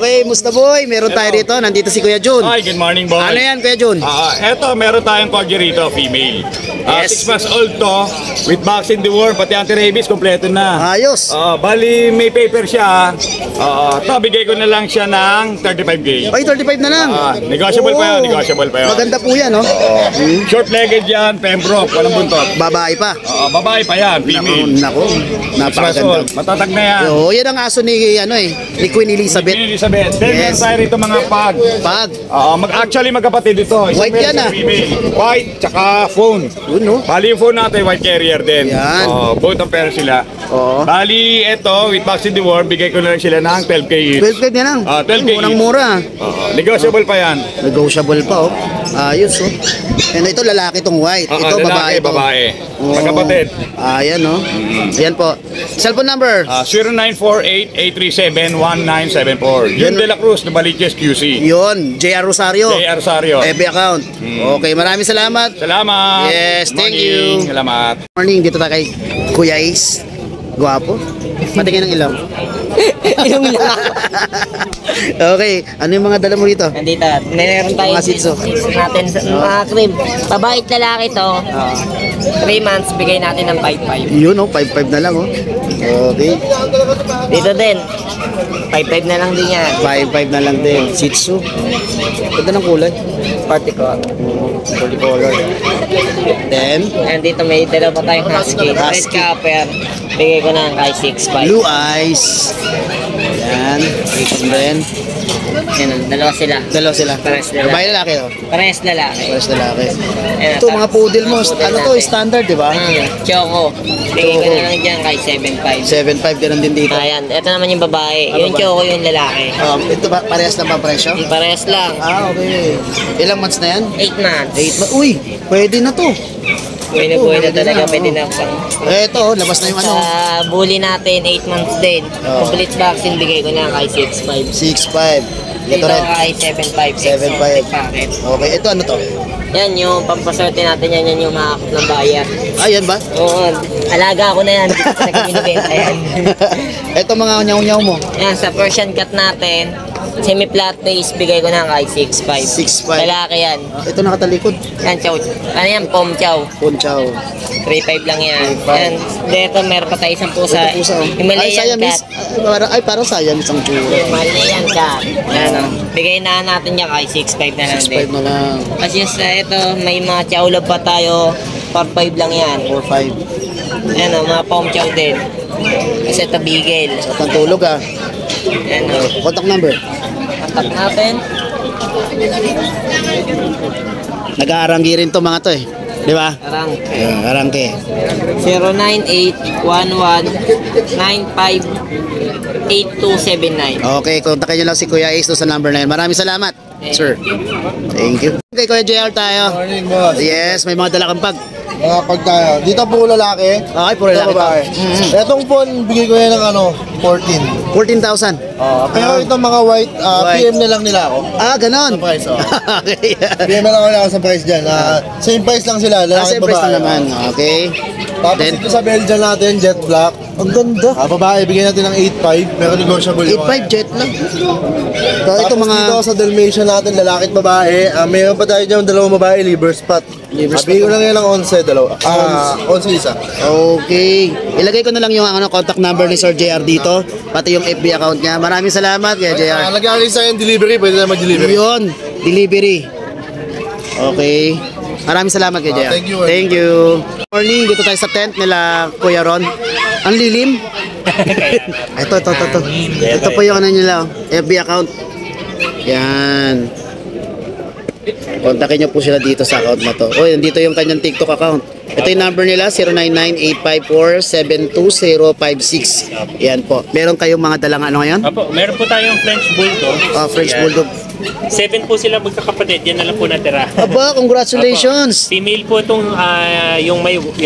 Okay, musta boy? Meron tayo rito. Nandito si Kuya Jun. Hi, good morning, boy. Ano yan, Kuya Jun? Eto, meron tayong corgi rito, female. Yes. 6 months old to, with vaccine deworm, pati anti-rabies, kompleto na. Ayos. Bali, may paper siya. Ito, bigay ko na lang siya ng 35K. Ay, 35 na lang. Negotiable pa yun, negotiable pa yun. Maganda po yan, no? Short-legged yan, Pembroke, walang buntot. Babae pa. Babae pa yan, female. Nako, 6 months napakaganda. old, matatag na yan. Oo, yan ang aso ni, ni Queen Elizabeth. Queen Elizabeth. Then, Yes. meron tayo rito mga pag. Pag. Actually, magkapatid ito. Isang White yan, male, isang female. White, tsaka phone. Yun, no? Bali yung phone natin, white carrier din. Yan. Both ang pair sila. Oo. Bali, ito, with vaccine deworm, bigay ko na lang sila ng 12K each. 12 na lang. 12K each. Murang-mura. Negotiable pa yan. Negotiable pa, oh. Ayos, oh. And ito, lalaki tong white. Ito, babae to. babae. Oo. Magkapatid. Ayan, no? Ayan po. Cellphone number. 0948-837-1974. Yun de la Cruz, Nabaliches, QC. Yun, JR Rosario. JR Rosario. FB account. Okay, maraming salamat. Salamat. Yes, thank Morning. you. Salamat. Morning, dito tayo kay Kuya Ace. Guwapo. Patingin ng ilaw. Yung lang. Okay, ano yung mga dala mo rito? Nandito, meron tayo Mga sitso. natin sa mga cream. Babae at lalaki to. 3 months, bigay natin ng 5-5. Yun, oh, 5-5 na lang, oh. Okay, Dito din, 5-5 na lang din yan. 5-5 na lang din. Shih Tzu. Ganda ng kulay. Party ko. Fully color. Then, And dito may dalawa pa tayong husky. Red Husky. Copper, bigay ko na kay 6-5. blue eyes. Yan. And then, Yan, dalawa sila. dalawa sila. Pares lalaki. Babae lalaki, oh. Parehas lalaki. Pares lalaki. Ayan, Ito, mga poodle mo. Ano to, natin. standard, di ba? Choco, bigay ko Choco. na lang dyan kay 7-5. 7-5, ganun din dito. Ayan, ito naman yung babae. Ah, Yung babae. Choco yung lalaki. Ito ba, parehas na ba presyo? Parehas lang. Okay. Ilang months na yan? 8 months. 8 months. Uy, pwede na to. Pwede Pwede talaga, na, pwede oo. na. Ito, labas na yung Sa ano. bully natin, 8 months din. Oo. Complete vaccine, bigay ko na kay 6-5. 6-5. Ito Dito rin. kay 7-5. 7-5. Packet. Okay, ito ano to? Yan yung pampaswerte natin, yan yung makakot ng bayar. Ayan ba? Oo, alaga ko na yan. Dito sa nagpinibenta yan. Ito mga unyaw-unyaw mo. Yan, sa Persian cat natin, semi-flat face, bigay ko na kay 6-5. 6-5. Lalaki yan. Ito nakatalikod. Yan, chow. Ano yan, pom chow. Punchaw. 3-5 lang yan. 3-5. Yan, dito meron pa tayo isang pusa. Ito pusa. Oh. Ay, Himalayan Siamese. cat. Parang Siamese ang tsura. Himalayan cat. Yan o. Bigay na natin niya kay 6-5 na lang 6-5 din. na lang. Kasi sa ito, may mga chow love pa tayo. 4-5 lang yan. 4-5. Yan o, mga pom chow din. Kasi ito bigel. Sa pantulog ah. Yan o. Contact number. Contact natin. Nag-aaranggi rin to mga to eh. Di ba? Karang. Arangke. 098-11-95-8279. Okay, kontakin nyo lang si Kuya Ace doon sa number na yun. Maraming salamat, sir. Thank you. Okay, Kuya JR tayo. Morning, boss. Yes, may mga dala kang pag. Mga pagtayo. Dito po lalaki. Okay, puro Ito lalaki to. babae. Etong phone, bigay ko yan ng 14. 14,000. Pero itong mga white, White. PM na lang nila ako. Ah, ganon. Sa price, oh. Okay. PM na lang nila ako sa price dyan. Same price lang sila, lalaki Kasi at price babae. na naman. Okay. Tapos Then, ito sa Belgian natin, jet black. ang ganda. Babae, bigyan natin ng 8.5. Pero negotiable yung 8.5 jet lang. Ito Tapos mga... dito sa Dalmatian natin, lalaki at babae. Mayroon pa tayo dyan, dalawang babae, liver spot. Liver spot. Bigyan ko lang yan ng 11, dalawa. 11 isa. Okay. Ilagay ko na lang yung contact number ni Sir JR dito. Pati yung FB account niya. Maraming salamat kay JR. Lagyan sa yung delivery, pwede na mag-delivery. Yun. Delivery. Okay. Maraming salamat kay JR. Thank you. Thank you. Morning. Dito tayo sa tent nila Kuya Ron. Ang lilim. ito. Ito po yung ano nila. FB account. Yan. Kontakin nyo po sila dito sa account na to. O, nandito yung kanyang TikTok account. Ito yung number nila, 099854-72056. Yan po. Meron kayong mga dalang ano ngayon? Opo, meron po tayong French Bulldog. French Ayan. Bulldog. 7 po sila magkakapatid, yan na lang po natira. Aba, congratulations! Female po itong yung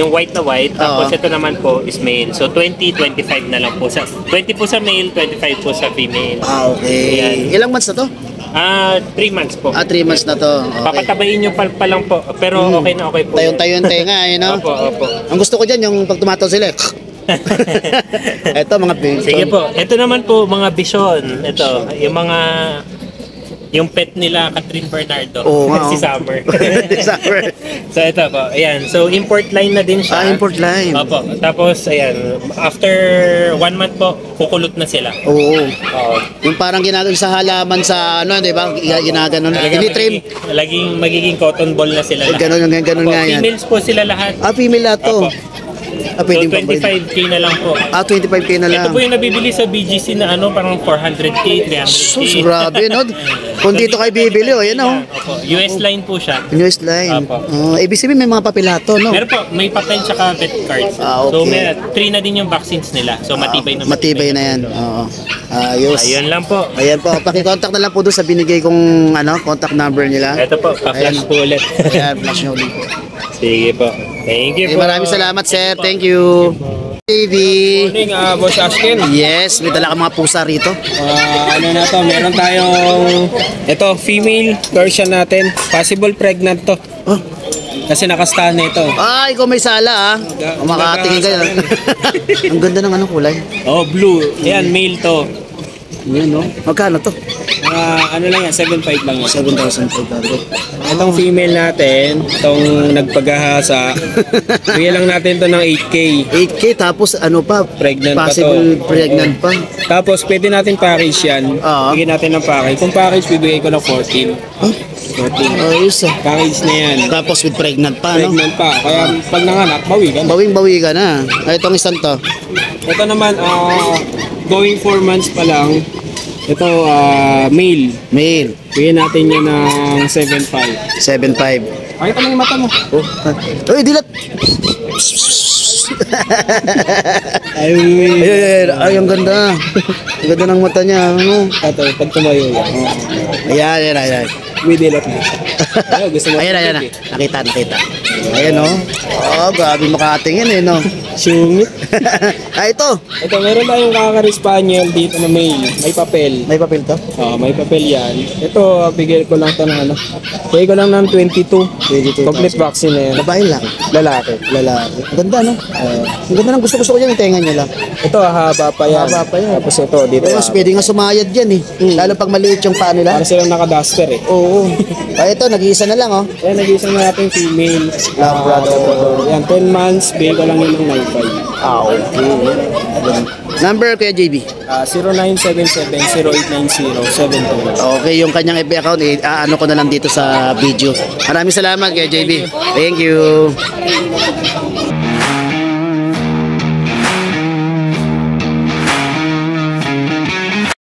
white na white, tapos Oo. ito naman po is male. So 20-25 na lang po sa 20 po sa male, 25 po sa female. Okay. Yan. Ilang months na to? 3 months po. 3 months na to. Okay. Papatabayin nyo pa lang po, pero okay na okay po. Tayon-tayon tayo nga, you know? Opo. Ang gusto ko dyan, yung pag tumataw sila, Ito mga Benton. Sige po. Ito naman po, mga bison. Ito, yung pet nila, Catherine Bernardo. Oo nga, Si oh. Summer. Si Summer. So ito po, ayan. So import line na din siya. Import line. Opo. Tapos, ayan, after 1 month po, kukulot na sila. Oo. Oo. Yung parang ginagawa sa halaman sa ano, di ba? Ginaganon. Ini-trim. Laging magiging cotton ball na sila lahat. Ganun Opo, nga yan. females po sila lahat. Female lahat to. Opo. So Pwedeng pa 25k na lang po. 25k na lang. Ito po yung nabibili sa BGC na ano, parang 400k, 300k. Sus, grabe, no? Kung dito kayo bibili, oh, yan, oh. Opo, US line po siya. US line. Apo. Ibig sabihin may mga papelato, no? Meron po, may papel tsaka vet cards. Okay. So may 3 na din yung vaccines nila. So matibay na Matibay na yan. Oo. Ayos. Ayun lang po. Ayan po, pakicontact na lang po doon sa binigay kong contact number nila. Ito po, pa-flash Ayan. po ulit. Ayan, flash nyo ulit po. Sige po. Thank you po. Maraming salamat, sir. Thank you. TV. Morning, Boss Ashken. Yes, may dala kang mga pusa rito. Ano na to, meron tayong ito, female version natin. Possible pregnant to. Oh. Kasi nakastahan na ito. Ikaw may sala, makatingin kayo. Ang ganda ng anong kulay. Oh, blue. Yan, male to. Yan, no? Magkano to? Ano lang yan, 7.5 lang yan. 7,500. Itong female natin, itong nagpagahasa, bigyan lang natin to ng 8K. 8K tapos ano pa? Pregnant pa Possible to. pregnant pa. Tapos pwede natin package yan. Oo. Bigyan natin ng package. Kung package, bibigay ko ng 14. Huh? 14. Ayos ah. Package na yan. Tapos with pregnant pa, no? Pregnant pa. Kaya pag nanganak, bawi ka na. Bawing-bawi ka na. Itong isang to. Ito naman, going 4 months pa lang. Ito, male. Male. Bigyan natin yan ng 7.5. 7.5. Pakita mo yung mata mo. Uy, dilat! Ay, ang ganda. Ang ganda ng mata niya. Ano? Ito, pag tumayo yan. Ayan. With dilat na. Ayaw, gusto mo. Ayan. Nakita. Ayan, no? Grabe makatingin, eh, no? Sungit. Ito. Ito, meron tayong kakari Spaniel dito na male. May papel. May papel to? May papel yan. Ito, bigay ko lang ito ng ano. Bigay ko lang ng 22. Complete vaccine na yan. Babae lang. Lalaki. Lalaki. Ganda, no? Ang ganda ng gusto ko yan, yung tenga niya lang. Ito, haba pa yan. Haba pa yan. Tapos ito, dito. Pero mas pwede nga sumayad yan, eh. Lalo pag maliit yung paa nila. Para silang naka-duster eh. Oo. Ito, nag-iisa na lang, oh. Ayan, nag-iisa na natin female. Labrador. Yan, 10 months. Bigay ko lang yun ng 9.5. Okay. Number, Kuya JB. 0977-0890-72. Okay, yung kanyang FB account, ano ko na lang dito sa video. Maraming salamat, Kuya JB. Thank you.